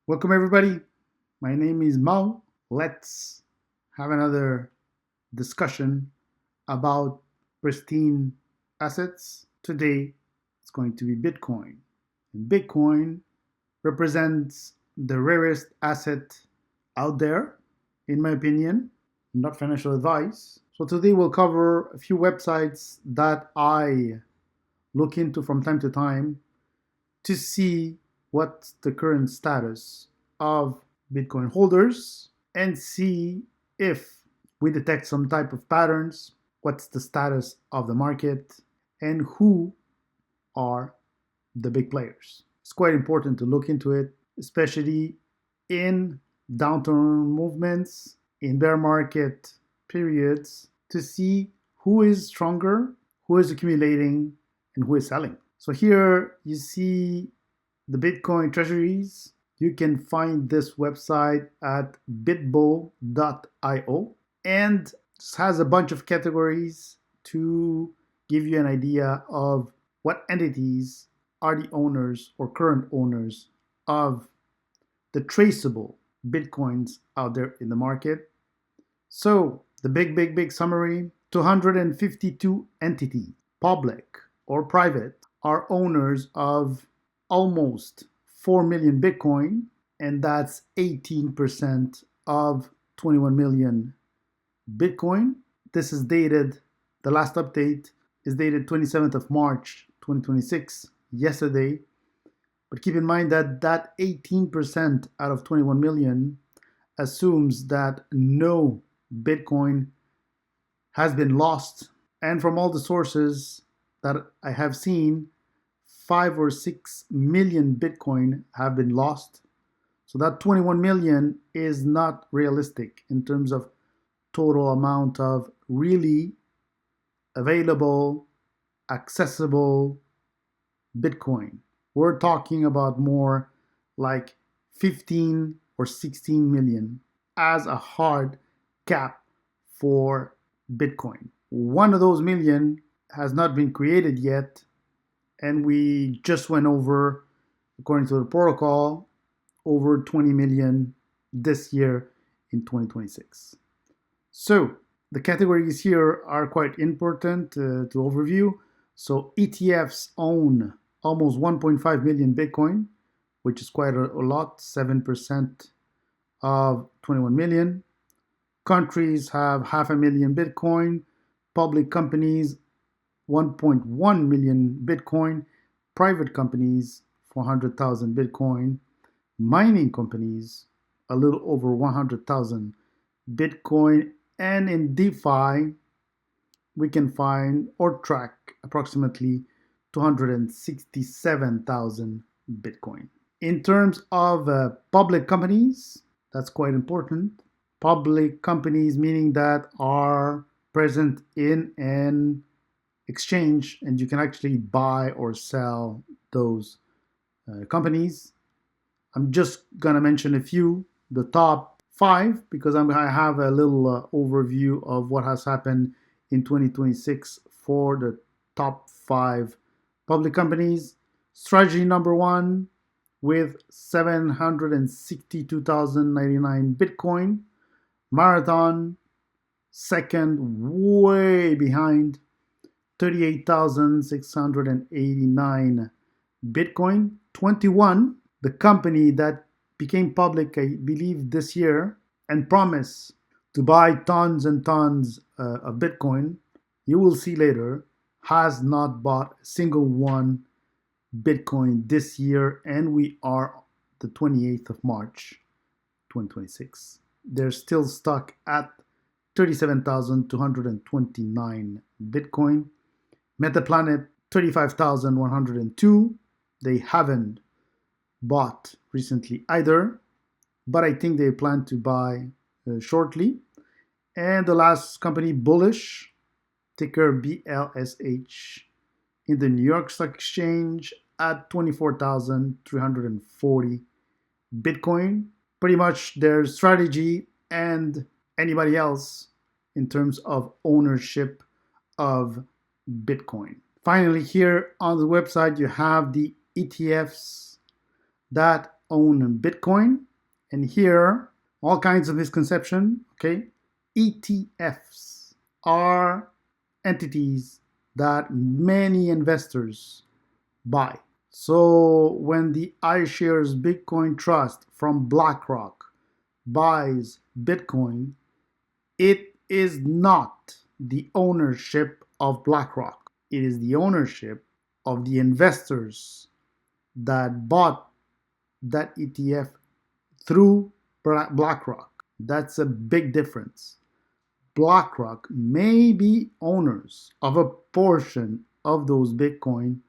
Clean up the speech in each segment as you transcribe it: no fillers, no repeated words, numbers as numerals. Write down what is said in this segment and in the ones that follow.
Welcome, everybody. My name is Mao. Let's have another discussion about pristine assets. Today, it's going to be Bitcoin. And Bitcoin represents the rarest asset out there, in my opinion, not financial advice. So, today, we'll cover a few websites that I look into from time to time to see what's the current status of Bitcoin holders and see if we detect some type of patterns, what's the status of the market, and who are the big players. It's quite important to look into it, especially in downturn movements, in bear market periods, to see who is stronger, who is accumulating, and who is selling. So here you see the Bitcoin treasuries. You can find this website at bitbo.io, and this has a bunch of categories to give you an idea of what entities are the owners or current owners of the traceable Bitcoins out there in the market. So the big summary: 252 entities, public or private, are owners of almost 4 million Bitcoin, and that's 18% of 21 million Bitcoin. This is dated, the last update is dated 27th of March 2026, yesterday. But keep in mind that that 18% out of 21 million assumes that no Bitcoin has been lost. And from all the sources that I have seen, 5 or 6 million Bitcoin have been lost. So that 21 million is not realistic in terms of total amount of really available, accessible Bitcoin. We're talking about more like 15 or 16 million as a hard cap for Bitcoin. One of those million has not been created yet, and we just went over, according to the protocol, over 20 million this year in 2026. So the categories here are quite important to overview. So ETFs own almost 1.5 million Bitcoin, which is quite a lot, 7% of 21 million. Countries have 500,000 Bitcoin. Public companies, 1.1 million Bitcoin. Private companies, 400,000 Bitcoin. Mining companies, a little over 100,000 Bitcoin. And in DeFi, we can find or track approximately 267,000 Bitcoin. In terms of public companies, that's quite important. Public companies meaning that are present in an exchange, and you can actually buy or sell those companies. I'm just gonna mention a few, the top 5, because I have a little overview of what has happened in 2026 for the top 5 public companies. Strategy number 1 with 762,099 Bitcoin. Marathon second, way behind, 38,689 Bitcoin. 21, the company that became public, I believe, this year and promised to buy tons and tons of Bitcoin, you will see later, has not bought a single one Bitcoin this year, and we are the 28th of March 2026. They're still stuck at 37,229 Bitcoin. Metaplanet, 35,102. They haven't bought recently either, but I think they plan to buy shortly. And the last company, Bullish, ticker BLSH, in the New York Stock Exchange at 24,340 Bitcoin. Pretty much their strategy and anybody else in terms of ownership of Bitcoin. Finally, here on the website, you have the ETFs that own Bitcoin. And here, all kinds of misconception, okay? ETFs are entities that many investors buy. So when the iShares Bitcoin Trust from BlackRock buys Bitcoin, it is not the ownership of BlackRock. It is the ownership of the investors that bought that ETF through BlackRock. That's a big difference. BlackRock may be owners of a portion of those Bitcoin,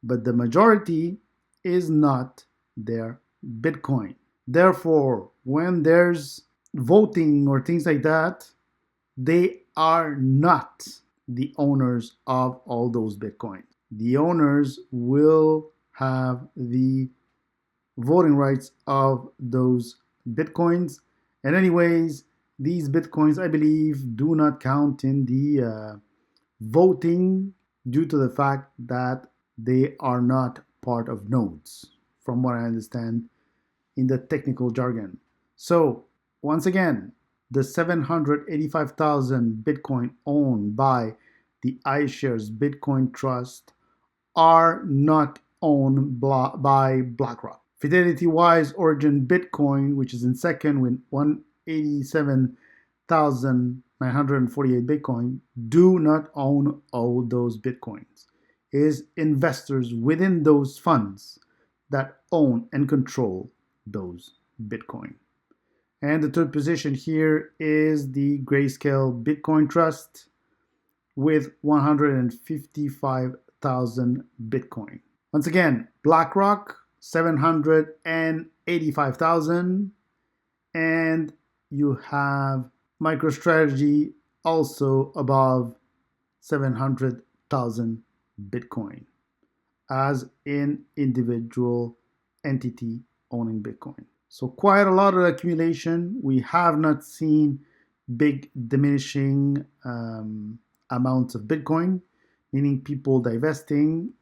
but the majority is not their Bitcoin. Therefore, when there's voting or things like that, they are not the owners of all those Bitcoins. The owners will have the voting rights of those Bitcoins. And anyways, these Bitcoins, I believe, do not count in the voting due to the fact that they are not part of nodes, from what I understand in the technical jargon. So, once again, the 785,000 Bitcoin owned by the iShares Bitcoin Trust are not owned by BlackRock. Fidelity Wise Origin Bitcoin, which is in second with 187,948 Bitcoin, do not own all those Bitcoins. It is investors within those funds that own and control those Bitcoin. And the third position here is the Grayscale Bitcoin Trust with 155,000 Bitcoin. Once again, BlackRock 785,000, and you have MicroStrategy also above 700,000 Bitcoin as an individual entity owning Bitcoin. So quite a lot of accumulation. We have not seen big diminishing amounts of Bitcoin, meaning people divesting.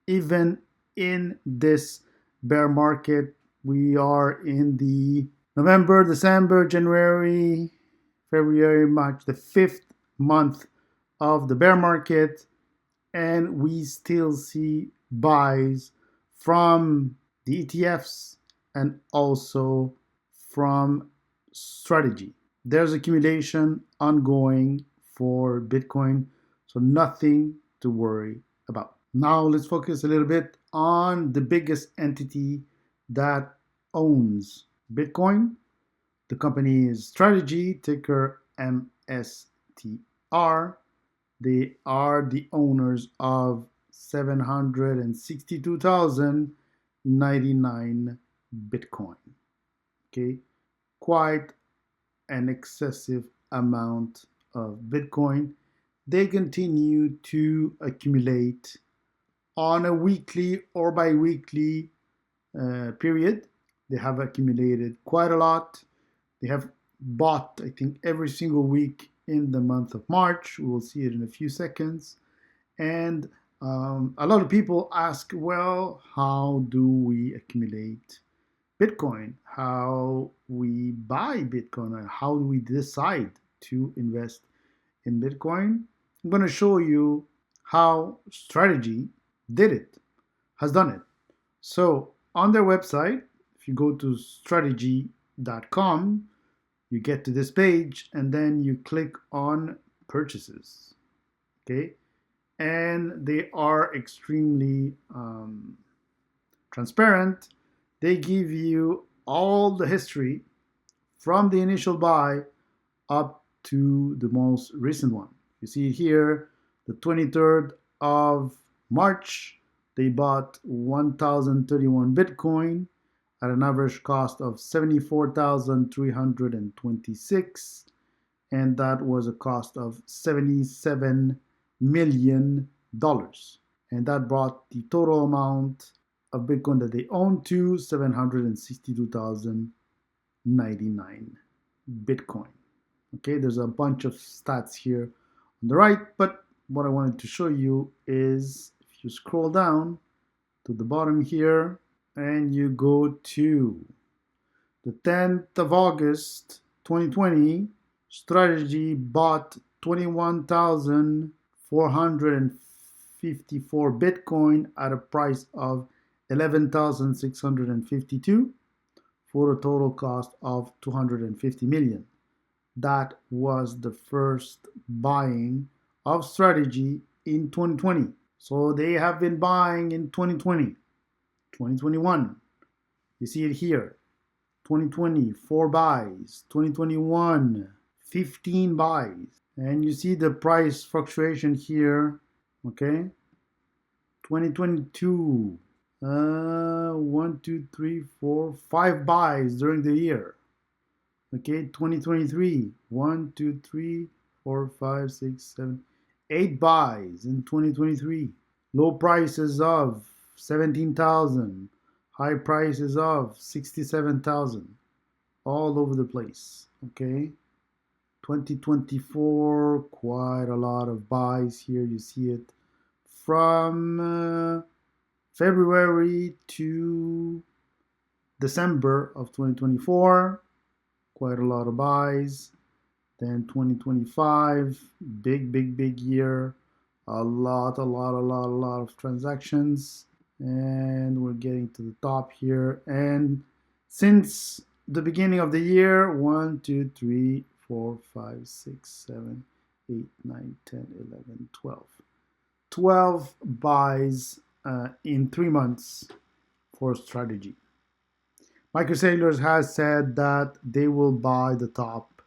Even in this bear market, we are in the November, December, January, February, March, the fifth month of the bear market, and we still see buys from the ETFs and also from strategy. There's accumulation ongoing for Bitcoin, so nothing to worry about. Now let's focus a little bit on the biggest entity that owns Bitcoin. The company is Strategy, ticker MSTR. They are the owners of 762,099 Bitcoin. Okay, quite an excessive amount of Bitcoin. They continue to accumulate on a weekly or bi-weekly period. They have accumulated quite a lot. They have bought, I think, every single week in the month of March. We will see it in a few seconds. And a lot of people ask, well, how do we accumulate Bitcoin? How we buy Bitcoin? And how do we decide to invest in Bitcoin? I'm going to show you how Strategy did it, has done it. So on their website, if you go to strategy.com, you get to this page and then you click on purchases. Okay, and they are extremely transparent. They give you all the history from the initial buy up to the most recent one. You see here, the 23rd of March, they bought 1,031 Bitcoin at an average cost of 74,326, and that was a cost of $77 million. And that brought the total amount of Bitcoin that they own to 762,099 Bitcoin. Okay, there's a bunch of stats here on the right, but what I wanted to show you is if you scroll down to the bottom here and you go to the 10th of August 2020, Strategy bought 21,454 Bitcoin at a price of 11,652 for a total cost of 250 million. That was the first buying of Strategy in 2020. So they have been buying in 2020, 2021. You see it here. 2020, 4 buys. 2021, 15 buys. And you see the price fluctuation here. Okay. 2022, 1, 2, 3, 4, 5 buys during the year. Okay. 2023, 1, 2, 3, 4, 5, 6, 7, 8 buys in 2023. Low prices of 17,000, high prices of 67,000, all over the place. Okay. 2024, quite a lot of buys here. You see it from February to December of 2024, quite a lot of buys. Then 2025, big year. A lot of transactions. And we're getting to the top here. And since the beginning of the year, 1, 2, 3, 4, 5, 6, 7, 8, 9, 10, 11, 12. 12 buys in 3 months for Strategy. MicroStrategy has said that they will buy the top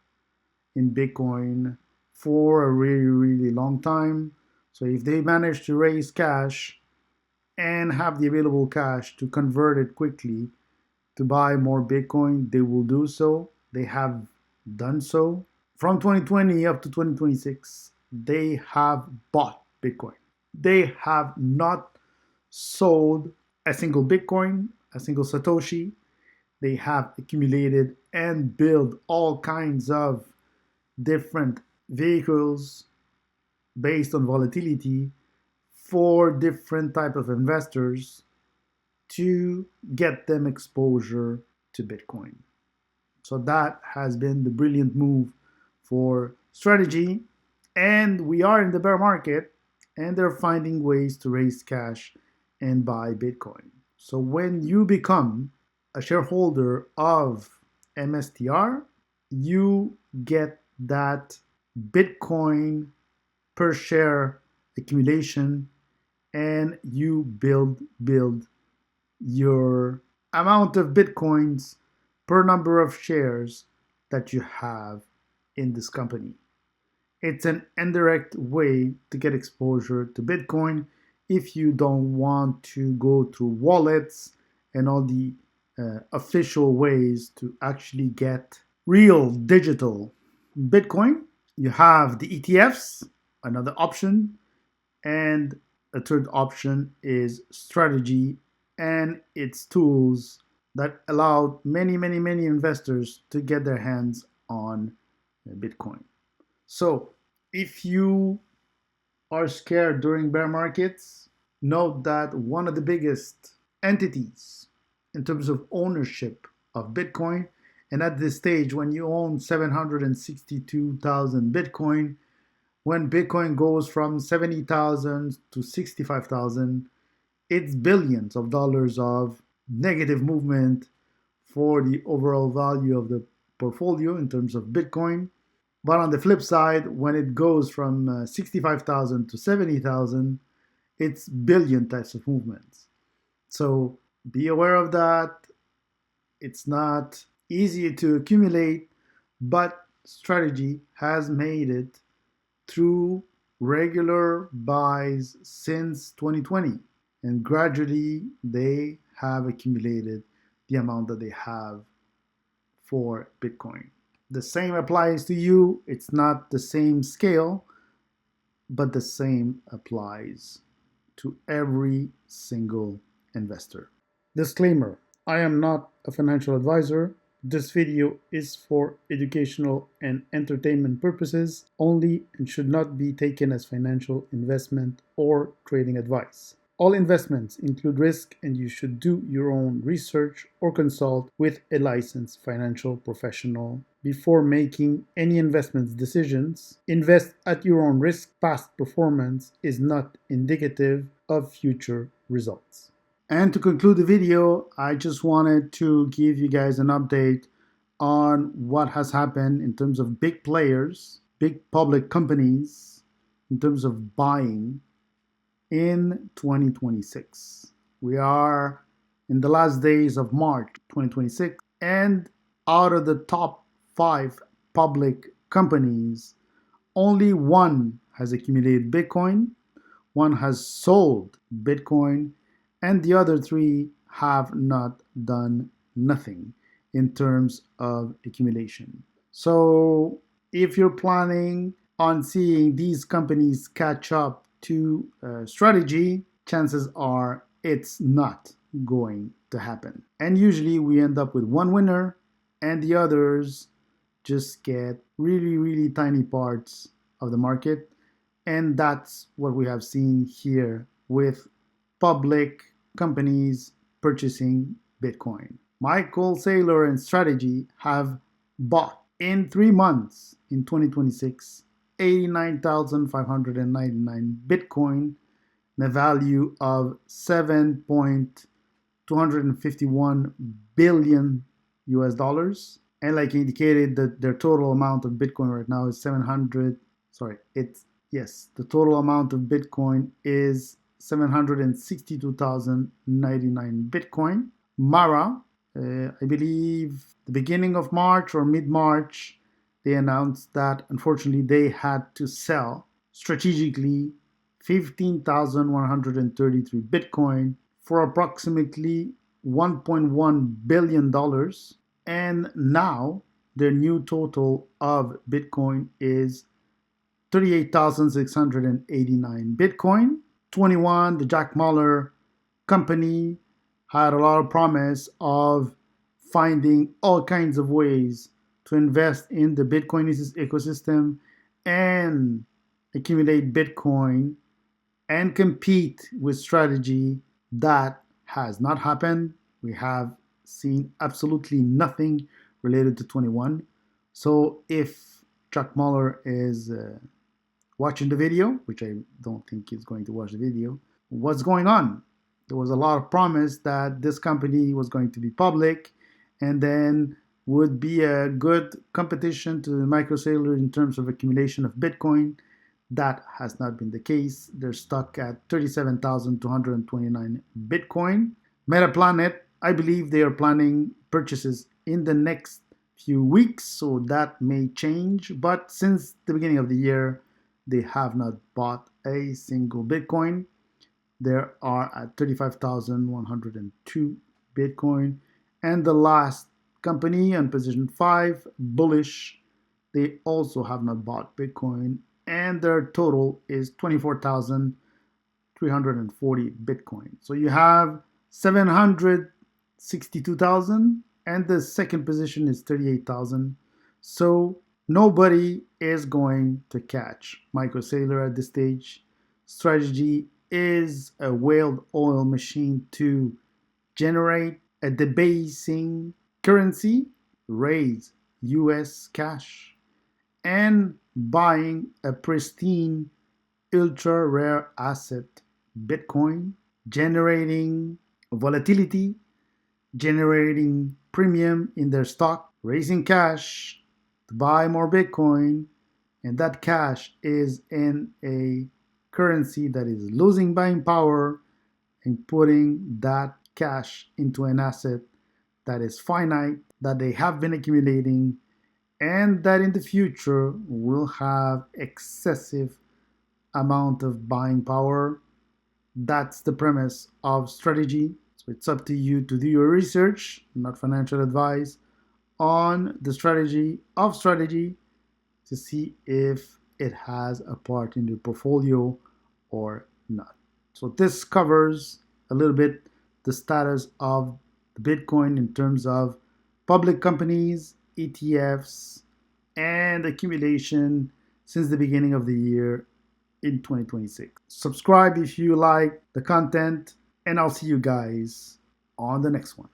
in Bitcoin for a really long time. So if they manage to raise cash and have the available cash to convert it quickly to buy more Bitcoin, they will do so. They have done so. From 2020 up to 2026, they have bought Bitcoin. They have not sold a single Bitcoin, a single Satoshi. They have accumulated and built all kinds of different vehicles based on volatility for different type of investors to get them exposure to Bitcoin. So that has been the brilliant move for Strategy. And we are in the bear market, and they're finding ways to raise cash and buy Bitcoin. So when you become a shareholder of MSTR, you get that Bitcoin per share accumulation, and you build your amount of Bitcoins per number of shares that you have in this company. It's an indirect way to get exposure to Bitcoin if you don't want to go through wallets and all the official ways to actually get real digital Bitcoin. You have the ETFs, another option, and a third option is Strategy and its tools that allow many investors to get their hands on Bitcoin. So if you are scared during bear markets, note that one of the biggest entities in terms of ownership of Bitcoin, and at this stage, when you own 762,000 Bitcoin, when Bitcoin goes from 70,000 to 65,000, it's billions of dollars of negative movement for the overall value of the portfolio in terms of Bitcoin. But on the flip side, when it goes from 65,000 to 70,000, it's billion types of movements. So be aware of that. It's not easy to accumulate, but Strategy has made it through regular buys since 2020, and gradually they have accumulated the amount that they have for Bitcoin. The same applies to you. It's not the same scale, but the same applies to every single investor. Disclaimer: I am not a financial advisor. This video is for educational and entertainment purposes only and should not be taken as financial investment or trading advice. All investments include risk, and you should do your own research or consult with a licensed financial professional before making any investment decisions. Invest at your own risk. Past performance is not indicative of future results. And to conclude the video, I just wanted to give you guys an update on what has happened in terms of big players, big public companies, in terms of buying in 2026. We are in the last days of March 2026, and out of the top 5 public companies, only one has accumulated Bitcoin, one has sold Bitcoin, and the other 3 have not done nothing in terms of accumulation. So if you're planning on seeing these companies catch up to strategy, chances are it's not going to happen. And usually we end up with one winner and the others just get really, really tiny parts of the market. And that's what we have seen here with public companies purchasing Bitcoin. Michael Saylor and Strategy have bought in 3 months in 2026 89,599 Bitcoin, the value of 7.251 billion US dollars. And like indicated, that their total amount of Bitcoin right now is 700. Sorry, the total amount of Bitcoin is 762,099 Bitcoin. Mara, I believe the beginning of March or mid-March, they announced that unfortunately they had to sell strategically 15,133 Bitcoin for approximately $1.1 billion. And now their new total of Bitcoin is 38,689 Bitcoin. 21, the Jack Mallers company had a lot of promise of finding all kinds of ways to invest in the Bitcoin ecosystem and accumulate Bitcoin and compete with strategy. That has not happened. We have seen absolutely nothing related to 21. So if Jack Mallers is watching the video, which I don't think he's going to watch the video, what's going on? There was a lot of promise that this company was going to be public and then would be a good competition to MicroStrategy in terms of accumulation of Bitcoin. That has not been the case. They're stuck at 37,229 Bitcoin. Metaplanet, I believe they are planning purchases in the next few weeks, so that may change. But since the beginning of the year, they have not bought a single Bitcoin. They are at 35,102 Bitcoin. And the last company on position 5, Bullish, they also have not bought Bitcoin. And their total is 24,340 Bitcoin. So you have 762,000 and the second position is 38,000. So nobody is going to catch MicroStrategy at this stage. Strategy is a whale oil machine to generate a debasing currency, raise US cash, and buying a pristine, ultra rare asset, Bitcoin, generating volatility, generating premium in their stock, raising cash to buy more Bitcoin, and that cash is in a currency that is losing buying power and putting that cash into an asset that is finite, that they have been accumulating, and that in the future will have excessive amount of buying power. That's the premise of strategy. So it's up to you to do your research, not financial advice, on the strategy of strategy to see if it has a part in your portfolio or not. So this covers a little bit the status of the Bitcoin in terms of public companies, ETFs, and accumulation since the beginning of the year in 2026. Subscribe if you like the content, and I'll see you guys on the next one.